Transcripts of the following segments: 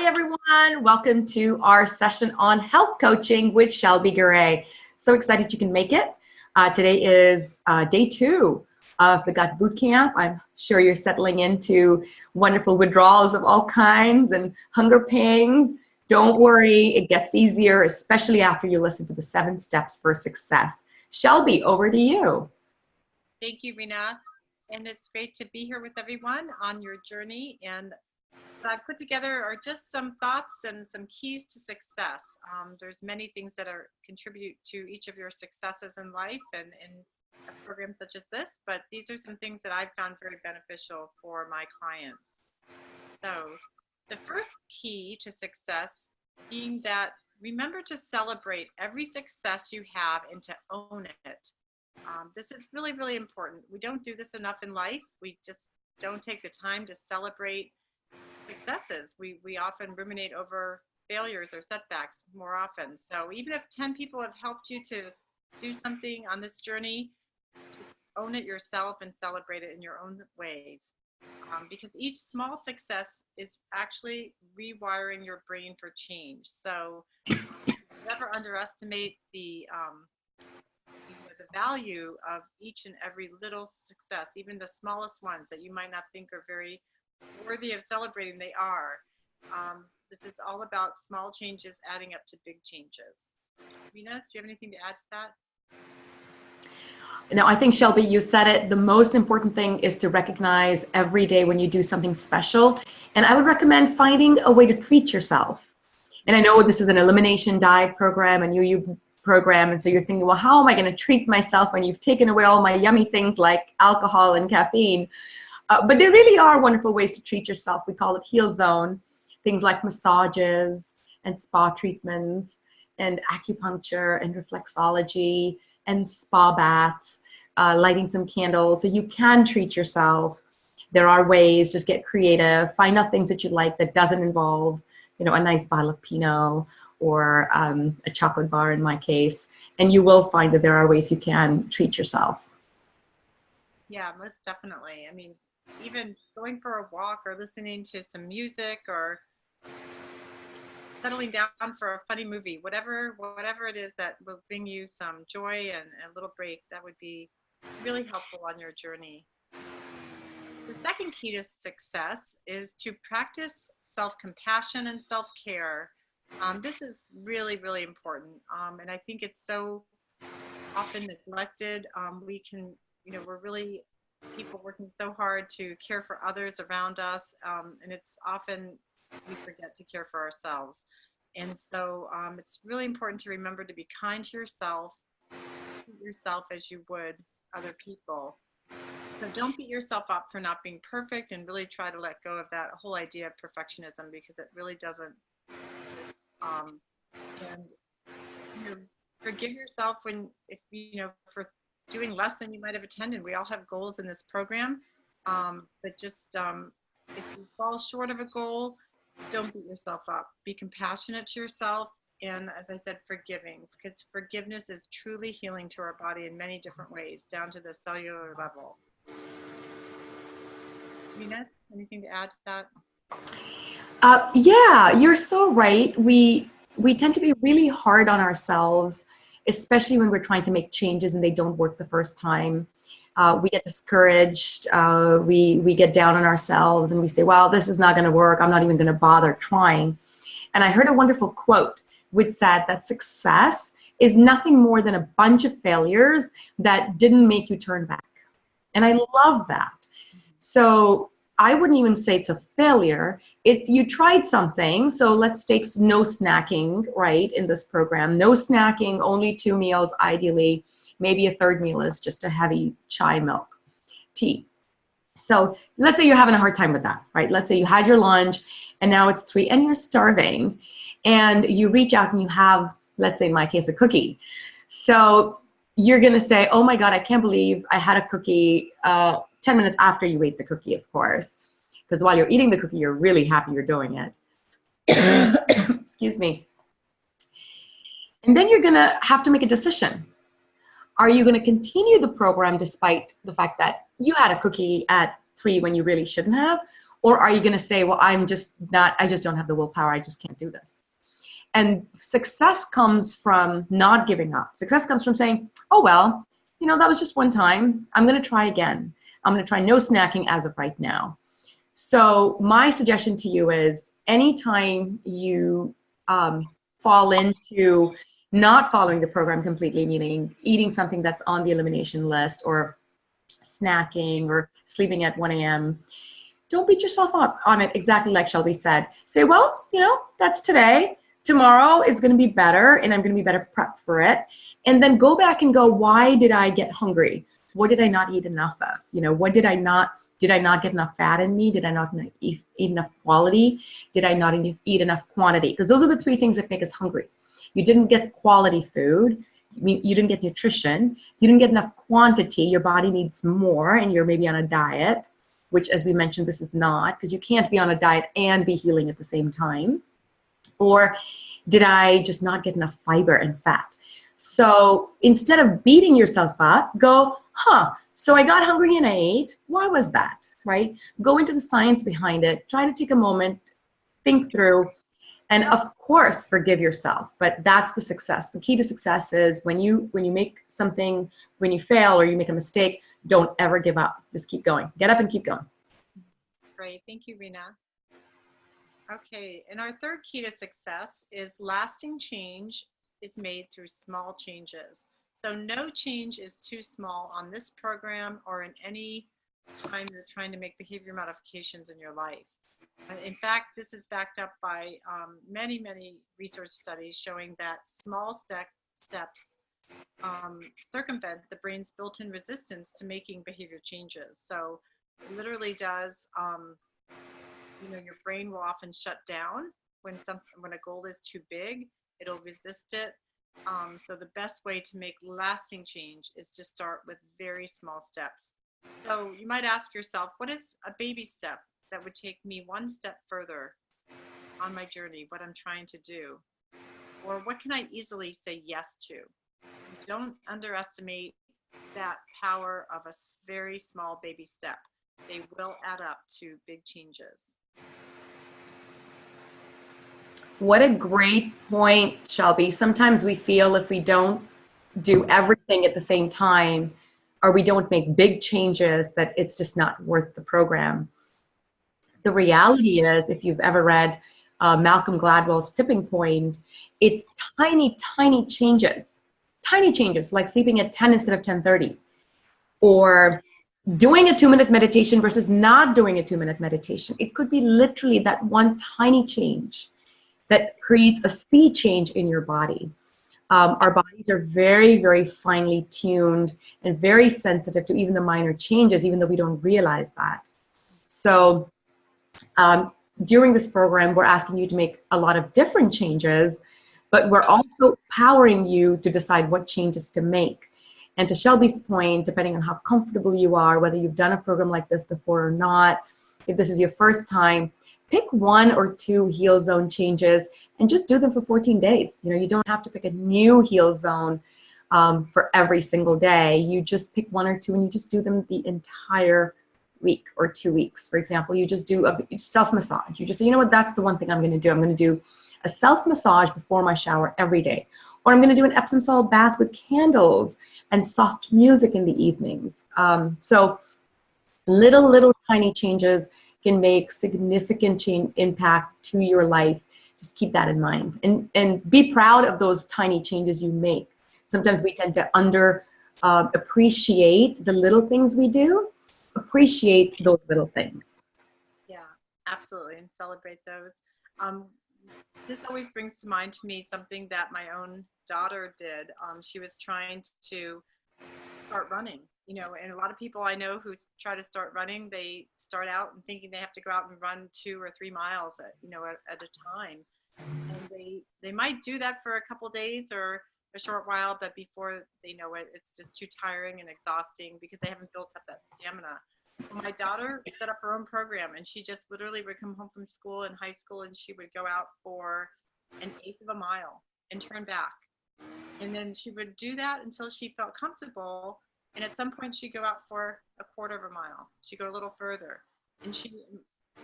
everyone. Welcome to our session on health coaching with Shelby Garay. So excited you can make it. Today is day 2 of the Gut Boot Camp. I'm sure you're settling into wonderful withdrawals of all kinds and hunger pangs. Don't worry, it gets easier, especially after you listen to the 7 steps for success. Shelby, over to you. Thank you, Rena. And it's great to be here with everyone on your journey. And what I've put together are just some thoughts and some keys to success. There's many things that contribute to each of your successes in life and in a program such as this, but these are some things that I've found very beneficial for my clients. So the first key to success being that remember to celebrate every success you have and to own it. This is really, really important. We don't do this enough in life. We just don't take the time to celebrate successes. We often ruminate over failures or setbacks more often. So even if 10 people have helped you to do something on this journey, just own it yourself and celebrate it in your own ways. Because each small success is actually rewiring your brain for change. So never underestimate the value of each and every little success, even the smallest ones that you might not think are very worthy of celebrating. They are. This is all about small changes adding up to big changes. Rena, do you have anything to add to that? No, I think, Shelby, you said it. The most important thing is to recognize every day when you do something special. And I would recommend finding a way to treat yourself. And I know this is an elimination diet program and you program, and so you're thinking, well, how am I going to treat myself when you've taken away all my yummy things like alcohol and caffeine? But there really are wonderful ways to treat yourself. We call it Heal Zone. Things like massages and spa treatments and acupuncture and reflexology and spa baths, lighting some candles. So you can treat yourself. There are ways, just get creative. Find out things that you like that doesn't involve, a nice bottle of Pinot or a chocolate bar in my case. And you will find that there are ways you can treat yourself. Yeah, most definitely. I mean, even going for a walk or listening to some music or settling down for a funny movie, whatever it is that will bring you some joy and a little break, that would be really helpful on your journey. The second key to success is to practice self-compassion and self-care. This is really, really important. And I think it's so often neglected. We're really people working so hard to care for others around us. And it's often we forget to care for ourselves. And so it's really important to remember to be kind to yourself, treat yourself as you would other people. So don't beat yourself up for not being perfect and really try to let go of that whole idea of perfectionism because it really doesn't. And forgive yourself for doing less than you might have attended. We all have goals in this program, but just if you fall short of a goal, don't beat yourself up. Be compassionate to yourself, and as I said, forgiving, because forgiveness is truly healing to our body in many different ways, down to the cellular level. Rena, anything to add to that? Yeah, you're so right. We tend to be really hard on ourselves, especially when we're trying to make changes and they don't work the first time. We get discouraged, we get down on ourselves and we say, well, this is not going to work. I'm not even going to bother trying. And I heard a wonderful quote which said that success is nothing more than a bunch of failures that didn't make you turn back. And I love that. So I wouldn't even say it's a failure. You tried something. So let's take no snacking, right, in this program. No snacking, only 2 meals ideally. Maybe a third meal is just a heavy chai milk tea. So let's say you're having a hard time with that, right? Let's say you had your lunch and now it's 3 and you're starving and you reach out and you have, let's say in my case, a cookie. So you're going to say, oh my God, I can't believe I had a cookie 10 minutes after you ate the cookie, of course. Because while you're eating the cookie, you're really happy you're doing it. Excuse me. And then you're going to have to make a decision. Are you going to continue the program despite the fact that you had a cookie at 3 when you really shouldn't have? Or are you going to say, well, I just don't have the willpower. I just can't do this. And success comes from not giving up. Success comes from saying, oh, well, that was just one time. I'm going to try again. I'm going to try no snacking as of right now. So my suggestion to you is anytime you fall into not following the program completely, meaning eating something that's on the elimination list or snacking or sleeping at 1 a.m., don't beat yourself up on it, exactly like Shelby said. Say, well, that's today. Tomorrow is going to be better, and I'm going to be better prepped for it. And then go back and go, why did I get hungry? What did I not eat enough of? What did I not get enough fat in me? Did I not eat enough quality? Did I not eat enough quantity? Because those are the three things that make us hungry. You didn't get quality food. You didn't get nutrition. You didn't get enough quantity. Your body needs more, and you're maybe on a diet, which, as we mentioned, this is not, because you can't be on a diet and be healing at the same time. Or did I just not get enough fiber and fat? So instead of beating yourself up, go, so I got hungry and I ate. Why was that, right? Go into the science behind it. Try to take a moment, think through, and of course, forgive yourself. But that's the success. The key to success is when you make something, when you fail or you make a mistake, don't ever give up. Just keep going. Get up and keep going. Great. Thank you, Rena. Okay, and our third key to success is lasting change is made through small changes. So no change is too small on this program or in any time you're trying to make behavior modifications in your life. In fact, this is backed up by many, many research studies showing that small steps circumvent the brain's built-in resistance to making behavior changes. So it literally does, your brain will often shut down when a goal is too big. It'll resist it. So the best way to make lasting change is to start with very small steps. So you might ask yourself, what is a baby step that would take me one step further on my journey, what I'm trying to do? Or what can I easily say yes to? Don't underestimate that power of a very small baby step. They will add up to big changes. What a great point, Shelby. Sometimes we feel if we don't do everything at the same time, or we don't make big changes, that it's just not worth the program. The reality is, if you've ever read Malcolm Gladwell's Tipping Point, it's tiny, tiny changes, like sleeping at 10 instead of 10:30, or doing a 2-minute meditation versus not doing a 2-minute meditation. It could be literally that one tiny change that creates a sea change in your body. Our bodies are very, very finely tuned and very sensitive to even the minor changes, even though we don't realize that. So during this program, we're asking you to make a lot of different changes, but we're also powering you to decide what changes to make. And to Shelby's point, depending on how comfortable you are, whether you've done a program like this before or not, if this is your first time, pick 1 or 2 heal zone changes and just do them for 14 days. You don't have to pick a new heal zone for every single day. You just pick 1 or 2 and you just do them the entire week or 2 weeks. For example, you just do a self-massage. You just say, you know what, that's the one thing I'm going to do. I'm going to do a self-massage before my shower every day. Or I'm going to do an Epsom salt bath with candles and soft music in the evenings. So little tiny changes can make significant impact to your life. Just keep that in mind. And be proud of those tiny changes you make. Sometimes we tend to appreciate the little things we do. Appreciate those little things. Yeah, absolutely, and celebrate those. This always brings to mind to me something that my own daughter did. She was trying to start running, and a lot of people I know who try to start running, they start out and thinking they have to go out and run 2 or 3 miles at a time. And they might do that for a couple days or a short while, but before they know it, it's just too tiring and exhausting because they haven't built up that stamina. Well, my daughter set up her own program, and she just literally would come home from school in high school and she would go out for 1/8 of a mile and turn back. And then she would do that until she felt comfortable. And at some point she'd go out for 1/4 of a mile. She'd go a little further. And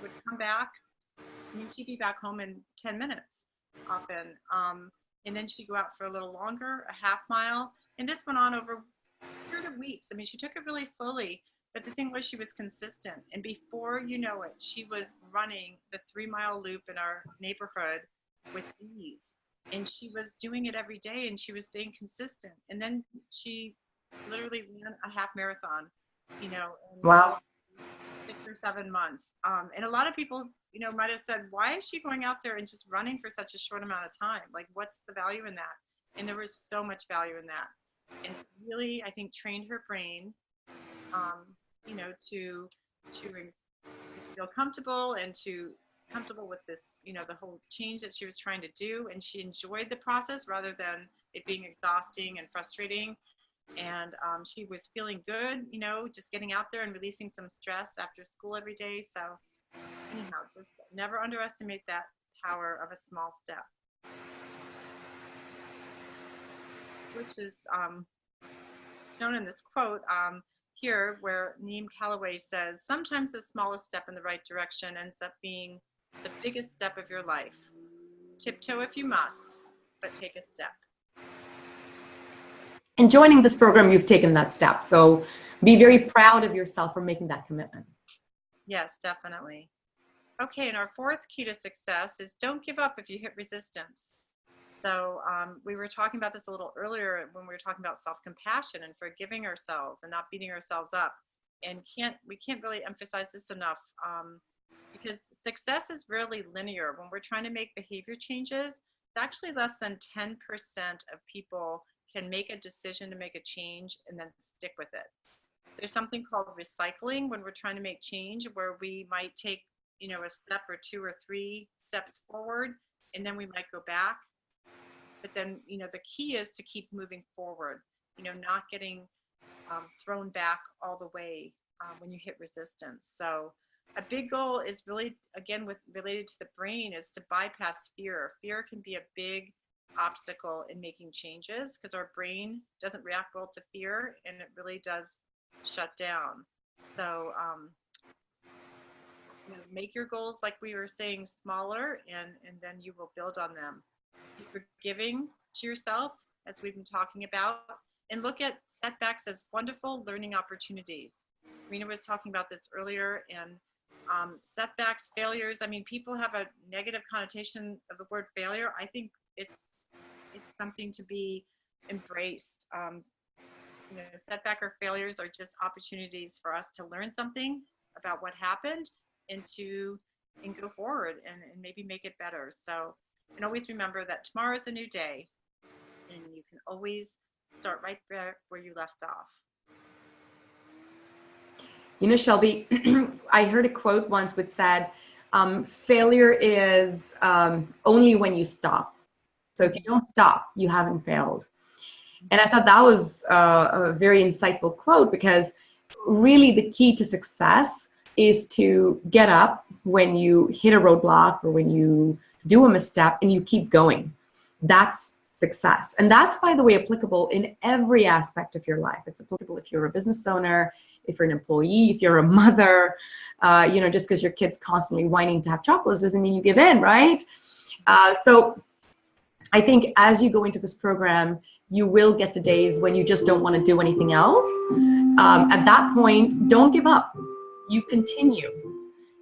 would come back. I mean, she'd be back home in 10 minutes often. And then she'd go out for a little longer, a half mile. And this went on over a period of weeks. I mean, she took it really slowly, but the thing was she was consistent. And before you know it, she was running the 3-mile loop in our neighborhood with ease. And she was doing it every day, and she was staying consistent. And then she literally ran a half marathon, you know, in Wow. 6 or 7 months. And a lot of people, you know, might have said, why is she going out there and just running for such a short amount of time? Like, what's the value in that? And there was so much value in that. And it really, I think, trained her brain, you know, to just feel comfortable and to comfortable with this, you know, the whole change that she was trying to do. And she enjoyed the process rather than it being exhausting and frustrating. And she was feeling good, you know, just getting out there and releasing some stress after school every day. So anyhow, just never underestimate that power of a small step, which is shown in this quote here, where Neem Calloway says, sometimes the smallest step in the right direction ends up being the biggest step of your life. Tiptoe if you must, but take a step. In joining this program, you've taken that step. So be very proud of yourself for making that commitment. Yes, definitely. Okay, and our fourth key to success is don't give up if you hit resistance. So we were talking about this a little earlier when we were talking about self-compassion and forgiving ourselves and not beating ourselves up. And we can't really emphasize this enough because success is rarely linear. When we're trying to make behavior changes, it's actually less than 10% of people can make a decision to make a change and then stick with it. There's something called recycling when we're trying to make change, where we might take, you know, a step or 2 or 3 steps forward, and then we might go back. But then, you know, the key is to keep moving forward, you know, not getting thrown back all the way when you hit resistance. So a big goal is really, again, related to the brain, is to bypass fear. Fear can be a big obstacle in making changes because our brain doesn't react well to fear, and it really does shut down. So you know, make your goals, like we were saying, smaller, and then you will build on them. Be forgiving to yourself, as we've been talking about, and look at setbacks as wonderful learning opportunities. Rena was talking about this earlier, and setbacks, failures, I mean, people have a negative connotation of the word failure. I think it's something to be embraced. You know, setback or failures are just opportunities for us to learn something about what happened and go forward and maybe make it better. So, and always remember that tomorrow is a new day, and you can always start right there where you left off. You know, Shelby, I heard a quote once which said, failure is only when you stop. So if you don't stop, you haven't failed. And I thought that was a very insightful quote, because really the key to success is to get up when you hit a roadblock or when you do a misstep and you keep going. That's success. And that's, by the way, applicable in every aspect of your life. It's applicable if you're a business owner, if you're an employee, if you're a mother. You know, just because your kid's constantly whining to have chocolates doesn't mean you give in, right? So I think as you go into this program, you will get to days when you just don't want to do anything else. At that point, don't give up. You continue.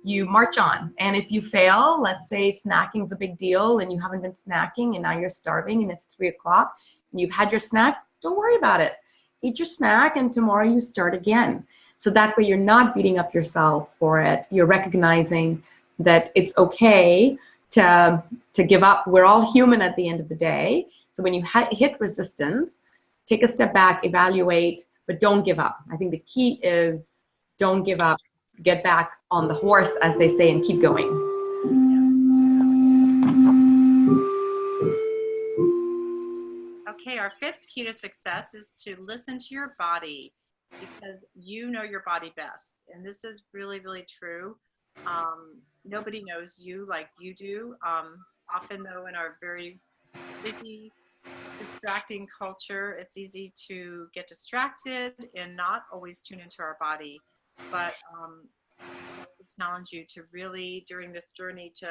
You march on. And if you fail, let's say snacking is a big deal and you haven't been snacking and now you're starving and it's 3 o'clock and you've had your snack, don't worry about it. Eat your snack and tomorrow you start again. So that way you're not beating up yourself for it. You're recognizing that it's okay to give up. We're all human at the end of the day. So when you hit resistance, take a step back, evaluate, but don't give up. I think the key is don't give up. Get back on the horse, as they say, and keep going. Okay, our 5th key to success is to listen to your body, because you know your body best. And this is really, really true. Nobody knows you like you do. Often, though, in our very busy, distracting culture, it's easy to get distracted and not always tune into our body. But the challenge you to really, during this journey, to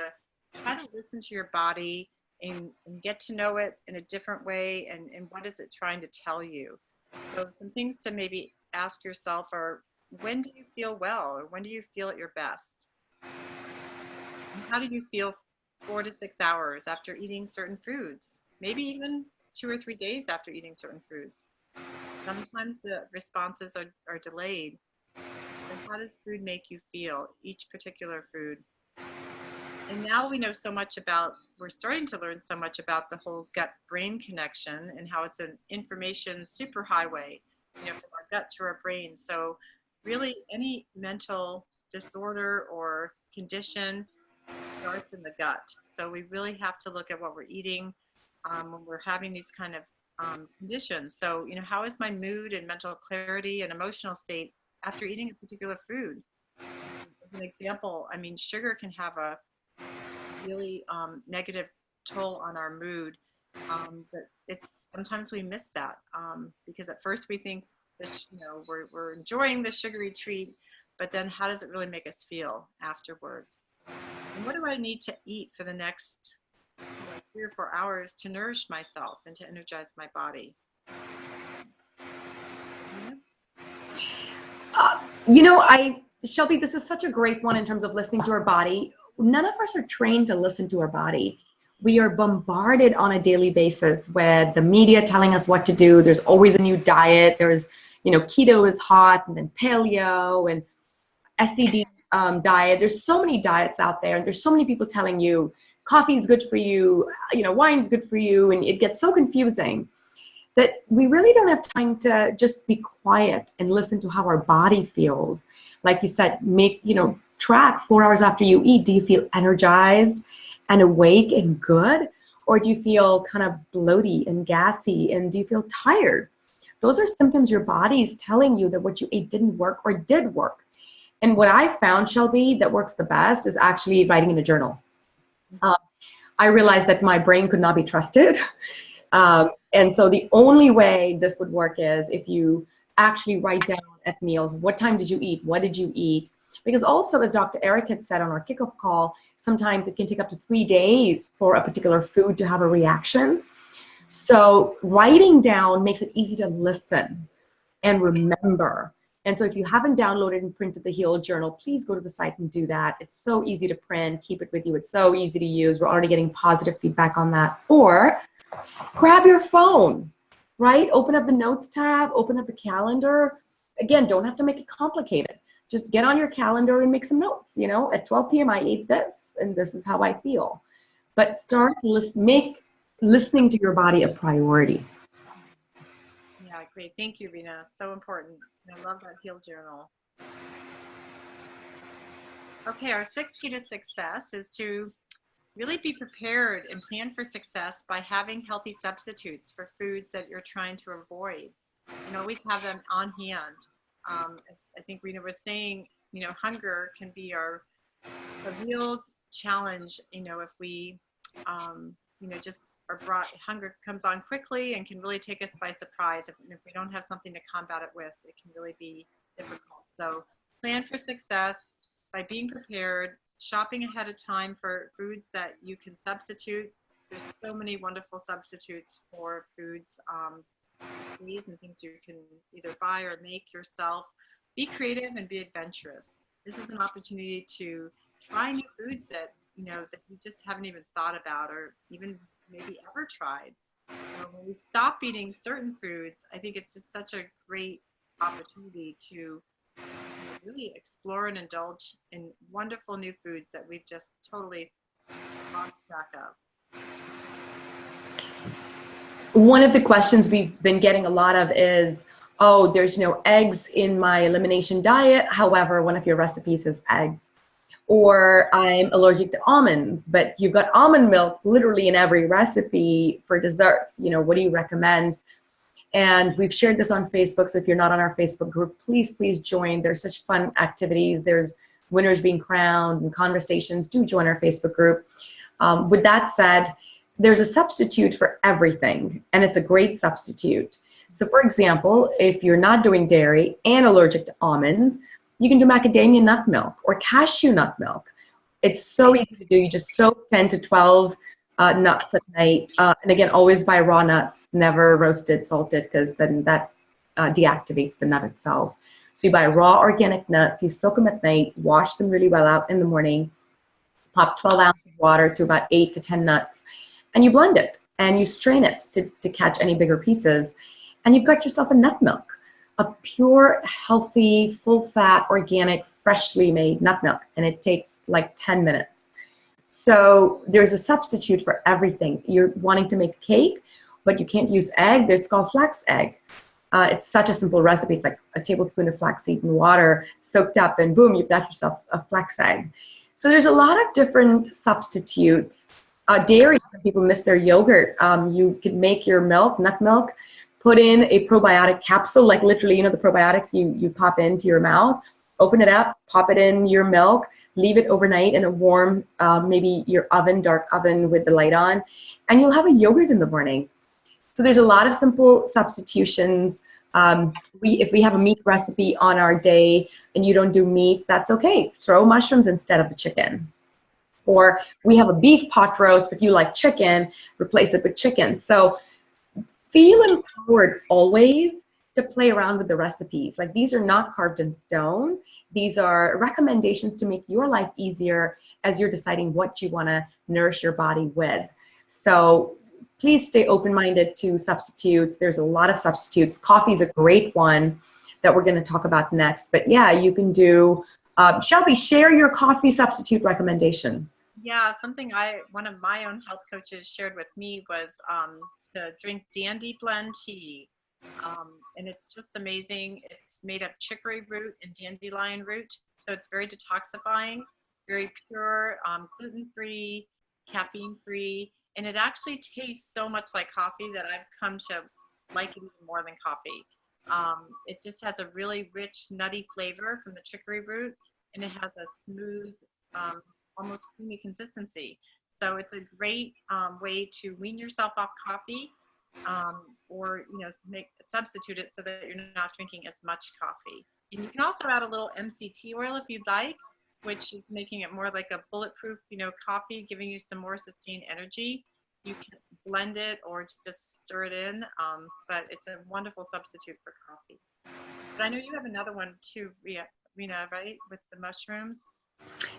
try to listen to your body and get to know it in a different way, and what is it trying to tell you. So some things to maybe ask yourself are, when do you feel well, or when do you feel at your best? And how do you feel 4 to 6 hours after eating certain foods? Maybe even 2 or 3 days after eating certain foods. Sometimes the responses are delayed. And how does food make you feel, each particular food? And now we know so much about, we're starting to learn so much about the whole gut-brain connection and how it's an information superhighway, from our gut to our brain. So really any mental disorder or condition starts in the gut. So we really have to look at what we're eating when we're having these kind of conditions. So, how is my mood and mental clarity and emotional state after eating a particular food? As an example, sugar can have a really negative toll on our mood, but sometimes we miss that because at first we think that we're enjoying the sugary treat, but then how does it really make us feel afterwards? And what do I need to eat for the next 3 or 4 hours to nourish myself and to energize my body? Shelby, this is such a great one in terms of listening to our body. None of us are trained to listen to our body. We are bombarded on a daily basis with the media telling us what to do. There's always a new diet. There's, keto is hot, and then paleo and SCD diet. There's so many diets out there, and there's so many people telling you coffee is good for you, wine is good for you, and it gets so confusing that we really don't have time to just be quiet and listen to how our body feels. Like you said, track 4 hours after you eat. Do you feel energized and awake and good? Or do you feel kind of bloaty and gassy? And do you feel tired? Those are symptoms your body is telling you that what you ate didn't work or did work. And what I found, Shelby, that works the best is actually writing in a journal. I realized that my brain could not be trusted. And so the only way this would work is if you actually write down at meals, what time did you eat? What did you eat? Because also, as Dr. Eric had said on our kickoff call, sometimes it can take up to 3 days for a particular food to have a reaction. So writing down makes it easy to listen and remember. And so if you haven't downloaded and printed the Heal Journal, please go to the site and do that. It's so easy to print. Keep it with you. It's so easy to use. We're already getting positive feedback on that. Or grab your phone, right? Open up the notes tab, open up the calendar. Again, don't have to make it complicated. Just get on your calendar and make some notes. At 12 p.m. I ate this, and this is how I feel. But make listening to your body a priority. Yeah, great. Thank you, Rena. So important. I love that Heal Journal. Okay, our 6th key to success is to really be prepared and plan for success by having healthy substitutes for foods that you're trying to avoid. And always have them on hand. As I think Rena was saying, hunger can be a real challenge, if we, just are brought, hunger comes on quickly and can really take us by surprise. If we don't have something to combat it with, it can really be difficult. So plan for success by being prepared, shopping ahead of time for foods that you can substitute. There's so many wonderful substitutes for foods, and things you can either buy or make yourself. Be creative and be adventurous. This is an opportunity to try new foods that that you just haven't even thought about or even maybe ever tried. So when we stop eating certain foods, I think it's just such a great opportunity to really explore and indulge in wonderful new foods that we've just totally lost track of. One of the questions we've been getting a lot of is, oh, there's no eggs in my elimination diet. However, one of your recipes is eggs. Or I'm allergic to almonds, but you've got almond milk literally in every recipe for desserts. What do you recommend? And we've shared this on Facebook. So if you're not on our Facebook group, please join. There's such fun activities. There's winners being crowned and conversations. Do join our Facebook group. With that said, there's a substitute for everything, and it's a great substitute. So for example, if you're not doing dairy and allergic to almonds, You can do macadamia nut milk or cashew nut milk. It's so easy to do. You just soak 10 to 12 nuts at night. And again, always buy raw nuts, never roasted, salted, because then that deactivates the nut itself. So you buy raw organic nuts, you soak them at night, wash them really well out in the morning, pop 12 ounces of water to about 8 to 10 nuts, and you blend it and you strain it to catch any bigger pieces. And you've got yourself a nut milk, a pure, healthy, full fat, organic, freshly made nut milk. And it takes like 10 minutes. So there's a substitute for everything. You're wanting to make cake, but you can't use egg. It's called flax egg. It's such a simple recipe. It's like a tablespoon of flaxseed and water soaked up, and boom, you've got yourself a flax egg. So there's a lot of different substitutes. Dairy, some people miss their yogurt. You can make your milk, nut milk, put in a probiotic capsule, like literally, you know, the probiotics you pop into your mouth, open it up, pop it in your milk, leave it overnight in a warm, maybe your oven, dark oven with the light on, and you'll have a yogurt in the morning. So there's a lot of simple substitutions. If we have a meat recipe on our day and you don't do meats, that's okay. Throw mushrooms instead of the chicken. Or we have a beef pot roast, but you like chicken, replace it with chicken. So feel empowered always to play around with the recipes. Like, these are not carved in stone. These are recommendations to make your life easier as you're deciding what you want to nourish your body with. So please stay open-minded to substitutes. There's a lot of substitutes. Coffee is a great one that we're going to talk about next. But yeah, you can do, Shelby, share your coffee substitute recommendation. Yeah, something one of my own health coaches shared with me was to drink Dandy Blend tea. And it's just amazing. It's made of chicory root and dandelion root. So it's very detoxifying, very pure, gluten-free, caffeine-free. And it actually tastes so much like coffee that I've come to like it even more than coffee. It just has a really rich, nutty flavor from the chicory root, and it has a smooth, almost creamy consistency. So it's a great way to wean yourself off coffee, or substitute it so that you're not drinking as much coffee. And you can also add a little MCT oil if you'd like, which is making it more like a bulletproof, coffee, giving you some more sustained energy. You can blend it or just stir it in, but it's a wonderful substitute for coffee. But I know you have another one too, Rena, right, with the mushrooms?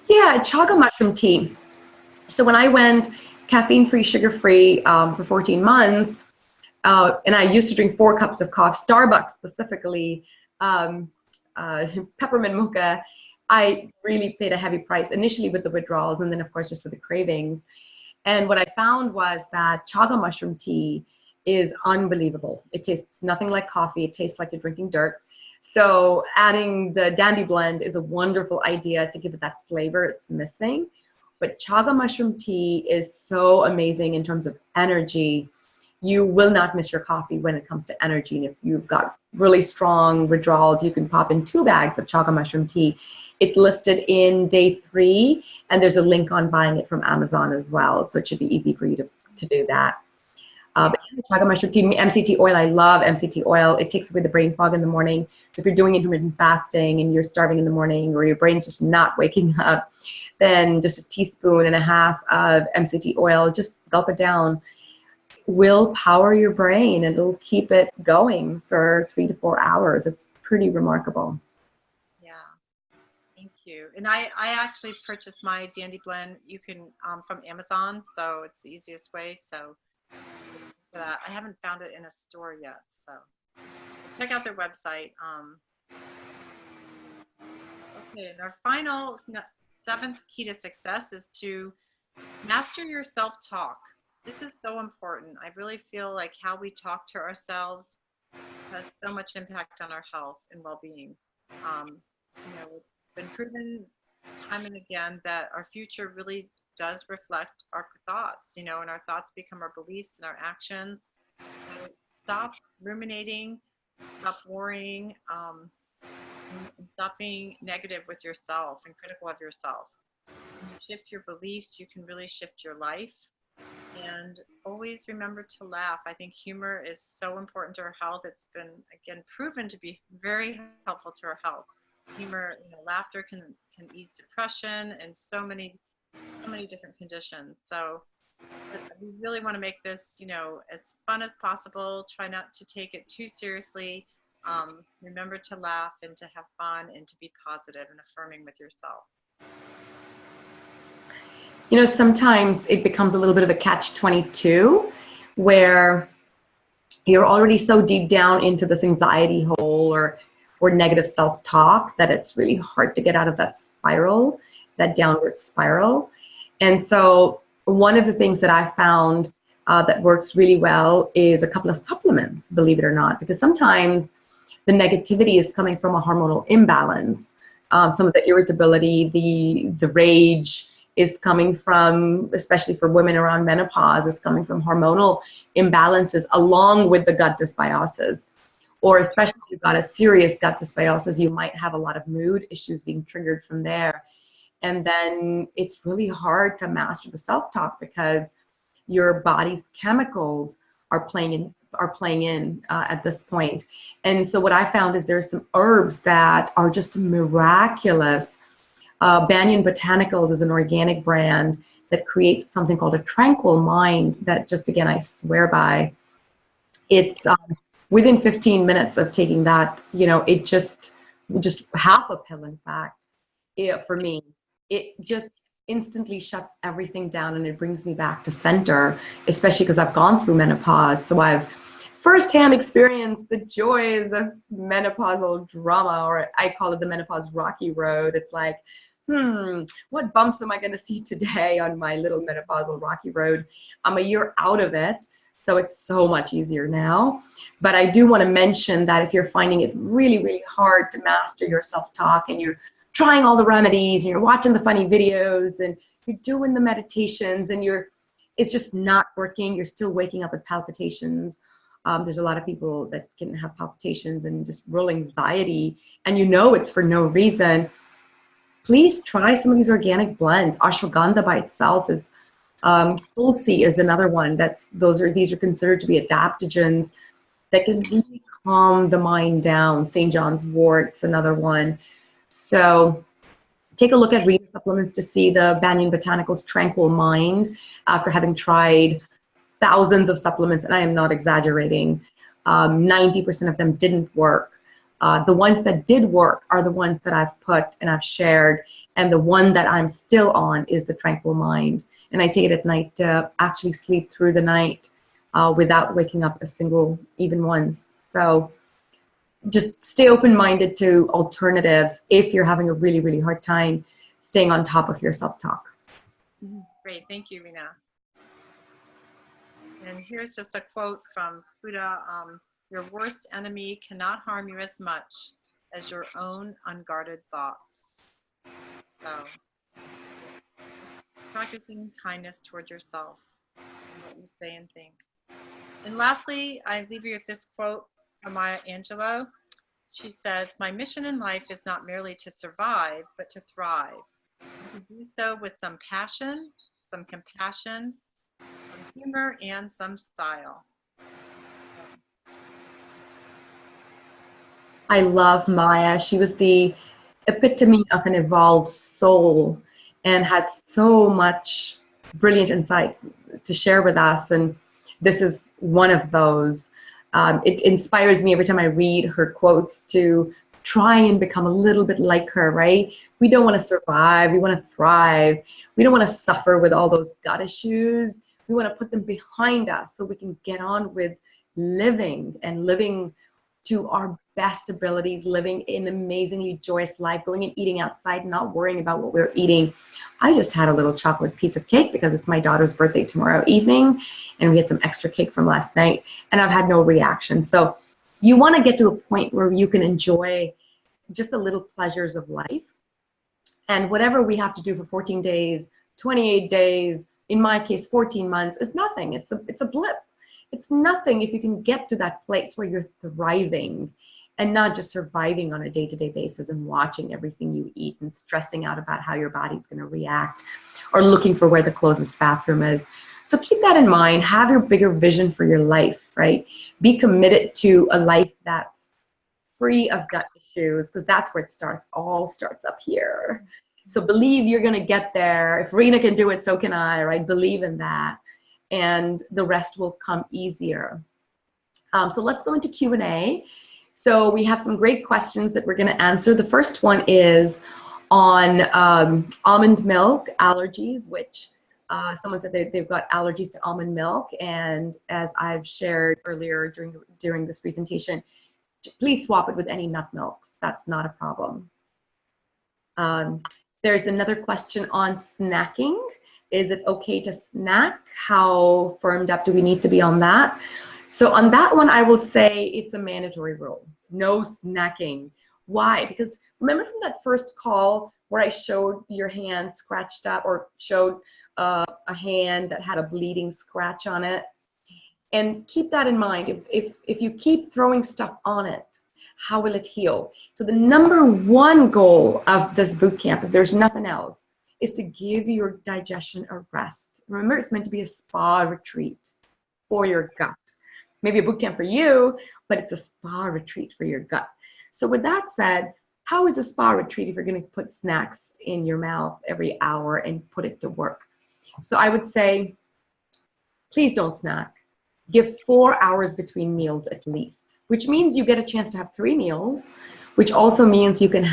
Yeah, chaga mushroom tea. So when I went caffeine-free, sugar-free for 14 months, and I used to drink 4 cups of coffee, Starbucks specifically, peppermint mocha, I really paid a heavy price initially with the withdrawals, and then of course just for the cravings. And what I found was that chaga mushroom tea is unbelievable. It tastes nothing like coffee. It tastes like you're drinking dirt. So adding the Dandy Blend is a wonderful idea to give it that flavor it's missing. But chaga mushroom tea is so amazing in terms of energy. You will not miss your coffee when it comes to energy. And if you've got really strong withdrawals, you can pop in 2 bags of chaga mushroom tea. It's listed in day 3, and there's a link on buying it from Amazon as well. So it should be easy for you to do that. But chaga mushroom tea, MCT oil, I love MCT oil. It takes away the brain fog in the morning. So if you're doing intermittent fasting and you're starving in the morning, or your brain's just not waking up, then just a teaspoon and a half of MCT oil, just gulp it down, will power your brain, and it'll keep it going for 3 to 4 hours. It's pretty remarkable. Yeah, thank you. And I actually purchased my Dandy Blend. You can from Amazon, so it's the easiest way. So I haven't found it in a store yet. So check out their website. Okay, and our final 7th key to success is to master your self-talk. This is so important. I really feel like how we talk to ourselves has so much impact on our health and well-being. It's been proven time and again that our future really does reflect our thoughts, and our thoughts become our beliefs and our actions. So stop ruminating, stop worrying, and stop being negative with yourself and critical of yourself. When you shift your beliefs, you can really shift your life. And always remember to laugh. I think humor is so important to our health. It's been, again, proven to be very helpful to our health. Humor, laughter can ease depression and so many different conditions. So we really want to make this, as fun as possible. Try not to take it too seriously. Remember to laugh and to have fun and to be positive and affirming with yourself. Sometimes it becomes a little bit of a catch-22 where you're already so deep down into this anxiety hole or negative self-talk that it's really hard to get out of that spiral, that downward spiral. And so one of the things that I found that works really well is a couple of supplements, believe it or not, because sometimes the negativity is coming from a hormonal imbalance. Some of the irritability, the rage is coming from, especially for women around menopause, is coming from hormonal imbalances along with the gut dysbiosis. Or especially if you've got a serious gut dysbiosis, you might have a lot of mood issues being triggered from there. And then it's really hard to master the self-talk because your body's chemicals are playing in at this point. And so what I found is there's some herbs that are just miraculous. Banyan Botanicals is an organic brand that creates something called a tranquil mind that just, again, I swear by. It's within 15 minutes of taking that, it just half a pill, in fact, for me, it just instantly shuts everything down and it brings me back to center, especially because I've gone through menopause. So I've firsthand experienced the joys of menopausal drama, or I call it the menopause rocky road. It's like, what bumps am I going to see today on my little menopausal rocky road? I'm a year out of it, so it's so much easier now. But I do want to mention that if you're finding it really, really hard to master your self-talk and you're trying all the remedies and you're watching the funny videos and you're doing the meditations and it's just not working, you're still waking up with palpitations. There's a lot of people that can have palpitations and just real anxiety, and it's for no reason. Please try some of these organic blends. Ashwagandha by itself is, tulsi is another one. These are considered to be adaptogens that can really calm the mind down. St. John's wort's another one. So take a look at reading supplements to see the Banyan Botanicals Tranquil Mind after having tried thousands of supplements, and I am not exaggerating. 90% of them didn't work. The ones that did work are the ones that I've put and I've shared, and the one that I'm still on is the Tranquil Mind. And I take it at night to actually sleep through the night without waking up a single, even once. So just stay open-minded to alternatives if you're having a really, really hard time staying on top of your self-talk. Great, thank you, Rena. And here's just a quote from Buddha. Your worst enemy cannot harm you as much as your own unguarded thoughts. So, practicing kindness toward yourself and what you say and think. And lastly, I leave you with this quote from Maya Angelou. She says, "My mission in life is not merely to survive, but to thrive. And to do so with some passion, some compassion, some humor, and some style." I love Maya. She was the epitome of an evolved soul and had so much brilliant insights to share with us. And this is one of those. It inspires me every time I read her quotes to try and become a little bit like her, right? We don't want to survive. We want to thrive. We don't want to suffer with all those gut issues. We want to put them behind us so we can get on with living and living to our best abilities, living an amazingly joyous life, going and eating outside, not worrying about what we're eating. I just had a little chocolate piece of cake because it's my daughter's birthday tomorrow evening, and we had some extra cake from last night, and I've had no reaction. So you want to get to a point where you can enjoy just the little pleasures of life. And whatever we have to do for 14 days, 28 days, in my case, 14 months, is nothing. It's a blip. It's nothing if you can get to that place where you're thriving and not just surviving on a day-to-day basis and watching everything you eat and stressing out about how your body's going to react or looking for where the closest bathroom is. So keep that in mind. Have your bigger vision for your life, right? Be committed to a life that's free of gut issues, because that's where it starts. All starts up here. So believe you're going to get there. If Rena can do it, so can I, right? Believe in that. And the rest will come easier. So let's go into Q&A. So we have some great questions that we're going to answer. The first one is on almond milk allergies, which someone said they've got allergies to almond milk. And as I've shared earlier during this presentation, please swap it with any nut milks. That's not a problem. There's another question on snacking. Is it okay to snack? How firmed up do we need to be on that? So on that one, I will say it's a mandatory rule. No snacking. Why? Because remember from that first call where I showed your hand scratched up, or showed a hand that had a bleeding scratch on it? And keep that in mind. If you keep throwing stuff on it, how will it heal? So the number one goal of this boot camp, if there's nothing else, is to give your digestion a rest. Remember, it's meant to be a spa retreat for your gut. Maybe a boot camp for you, but it's a spa retreat for your gut. So with that said, how is a spa retreat if you're going to put snacks in your mouth every hour and put it to work? So I would say, please don't snack. Give 4 hours between meals at least, which means you get a chance to have 3 meals, which also means you can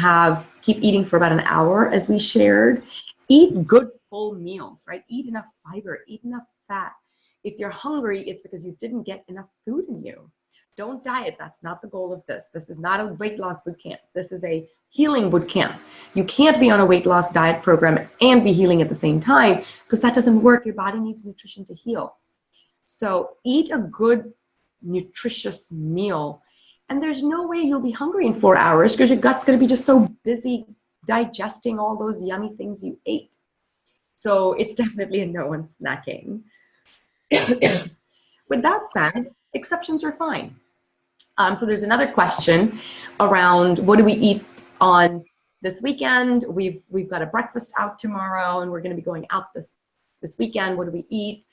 keep eating for about an hour, as we shared. Eat good full meals, right? Eat enough fiber, eat enough fat. If you're hungry, it's because you didn't get enough food in you. Don't diet. That's not the goal of this. This is not a weight loss boot camp. This is a healing boot camp. You can't be on a weight loss diet program and be healing at the same time, because that doesn't work. Your body needs nutrition to heal. So eat a good, nutritious meal. And there's no way you'll be hungry in 4 hours, because your gut's going to be just so busy digesting all those yummy things you ate. So it's definitely a no on snacking. With that said, exceptions are fine. So there's another question around what do we eat on this weekend? We've got a breakfast out tomorrow, and we're going to be going out this weekend. What do we eat?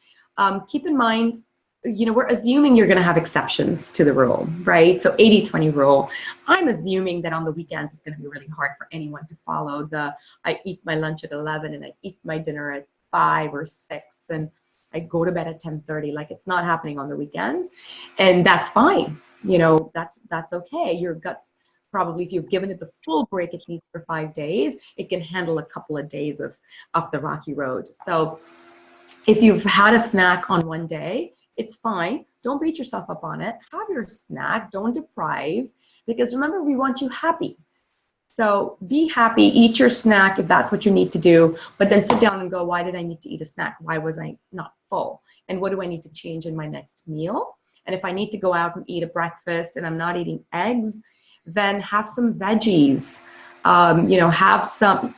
Keep in mind, we're assuming you're going to have exceptions to the rule, right? So 80-20 rule. I'm assuming that on the weekends it's going to be really hard for anyone to follow I eat my lunch at 11 and I eat my dinner at 5 or 6 and I go to bed at 10:30. Like, it's not happening on the weekends, and that's fine. That's okay. Your gut's probably, if you've given it the full break it needs for 5 days, it can handle a couple of days of the rocky road. So if you've had a snack on one day, it's fine. Don't beat yourself up on it. Have your snack. Don't deprive, because remember, we want you happy. So be happy, eat your snack if that's what you need to do, but then sit down and go, why did I need to eat a snack? Why was I not full? And what do I need to change in my next meal? And if I need to go out and eat a breakfast and I'm not eating eggs, then have some veggies.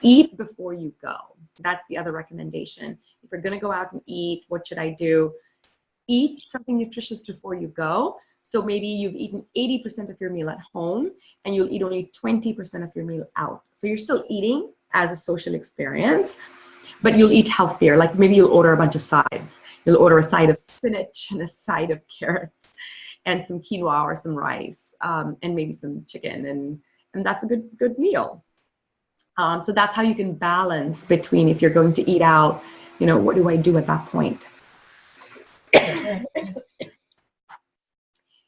Eat before you go. That's the other recommendation. If you're going to go out and eat, what should I do? Eat something nutritious before you go. So maybe you've eaten 80% of your meal at home and you'll eat only 20% of your meal out. So you're still eating as a social experience, but you'll eat healthier. Like, maybe you'll order a bunch of sides. You'll order a side of spinach and a side of carrots and some quinoa or some rice, and maybe some chicken, and that's a good meal. So that's how you can balance between, if you're going to eat out, what do I do at that point?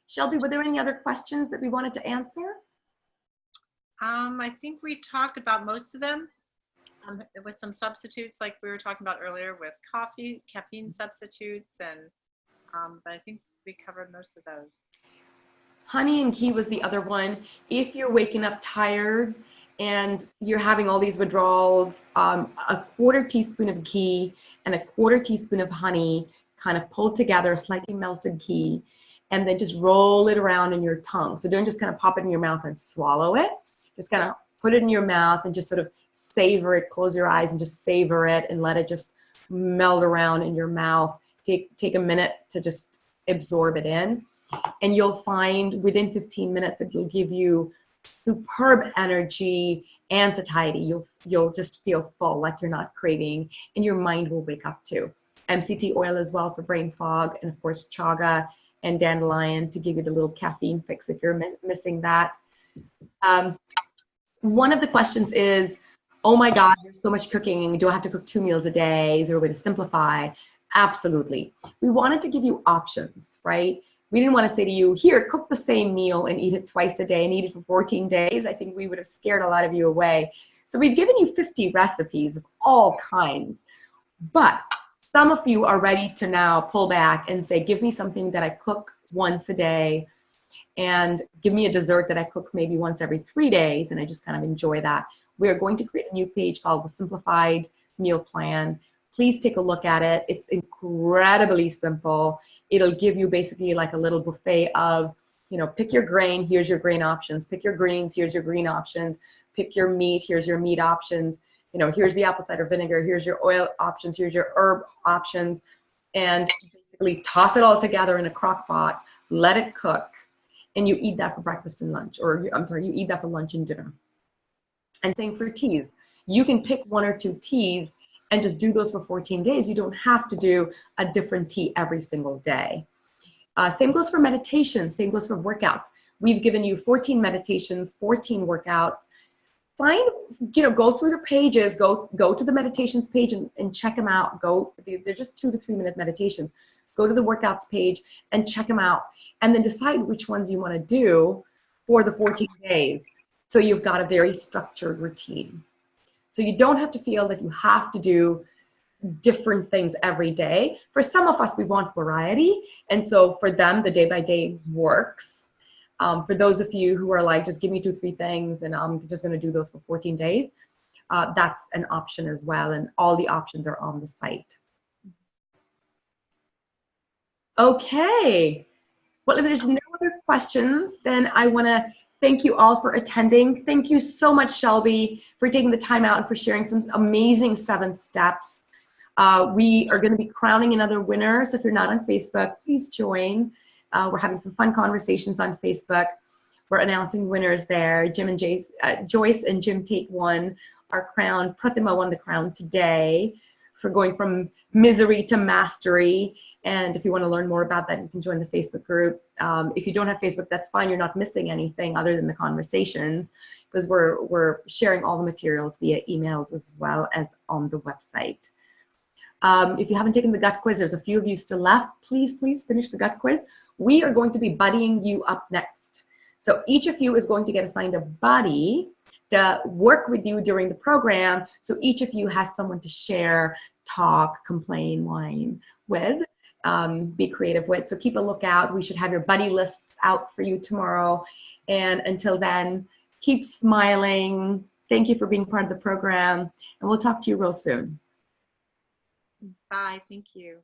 Shelby, were there any other questions that we wanted to answer? I think we talked about most of them. With some substitutes, like we were talking about earlier, with caffeine substitutes, but I think we covered most of those. Honey and ghee was the other one. If you're waking up tired and you're having all these withdrawals, a 1/4 teaspoon of ghee and a 1/4 teaspoon of honey kind of pulled together, slightly melted ghee, and then just roll it around in your tongue. So don't just kind of pop it in your mouth and swallow it. Just kind of put it in your mouth and just sort of savor it. Close your eyes and just savor it and let it just melt around in your mouth. Take a minute to just absorb it in. And you'll find within 15 minutes it will give you superb energy and satiety. You'll just feel full, like you're not craving, and your mind will wake up too. MCT oil as well for brain fog, and of course chaga and dandelion to give you the little caffeine fix if you're missing that. One of the questions is, oh my God, there's so much cooking. Do I have to cook 2 meals a day? Is there a way to simplify? Absolutely. We wanted to give you options, right? We didn't want to say to you, here, cook the same meal and eat it twice a day and eat it for 14 days. I think we would have scared a lot of you away. So we've given you 50 recipes of all kinds, but some of you are ready to now pull back and say, give me something that I cook once a day, and give me a dessert that I cook maybe once every 3 days, and I just kind of enjoy that. We are going to create a new page called the Simplified Meal Plan. Please take a look at it. It's incredibly simple. It'll give you basically like a little buffet of, pick your grain, here's your grain options. Pick your greens, here's your green options. Pick your meat, here's your meat options. Here's the apple cider vinegar, here's your oil options, here's your herb options. And basically toss it all together in a crock pot, let it cook, and you eat that for breakfast and lunch, or I'm sorry, you eat that for lunch and dinner. And same for teas. You can pick 1 or 2 teas and just do those for 14 days. You don't have to do a different tea every single day. Same goes for meditation, same goes for workouts. We've given you 14 meditations, 14 workouts. Go through the pages, go to the meditations page and check them out. They're just 2 to 3 minute meditations. Go to the workouts page and check them out, and then decide which ones you want to do for the 14 days. So you've got a very structured routine. So you don't have to feel that you have to do different things every day. For some of us, we want variety. And so for them, the day by day works. For those of you who are like, just give me 2, 3 things and I'm just going to do those for 14 days, that's an option as well. And all the options are on the site. Okay. Well, if there's no other questions, then I want to thank you all for attending. Thank you so much, Shelby, for taking the time out and for sharing some amazing 7 steps. We are going to be crowning another winner. So if you're not on Facebook, please join. We're having some fun conversations on Facebook. We're announcing winners there. Joyce and Jim Tate won our crown. Pratima won the crown today for going from misery to mastery. And if you want to learn more about that, you can join the Facebook group. If you don't have Facebook, that's fine. You're not missing anything other than the conversations, because we're sharing all the materials via emails as well as on the website. If you haven't taken the gut quiz, there's a few of you still left. Please finish the gut quiz. We are going to be buddying you up next. So each of you is going to get assigned a buddy to work with you during the program. So each of you has someone to share, talk, complain, whine with, be creative with. So keep a lookout. We should have your buddy lists out for you tomorrow. And until then, keep smiling. Thank you for being part of the program. And we'll talk to you real soon. Bye. Thank you.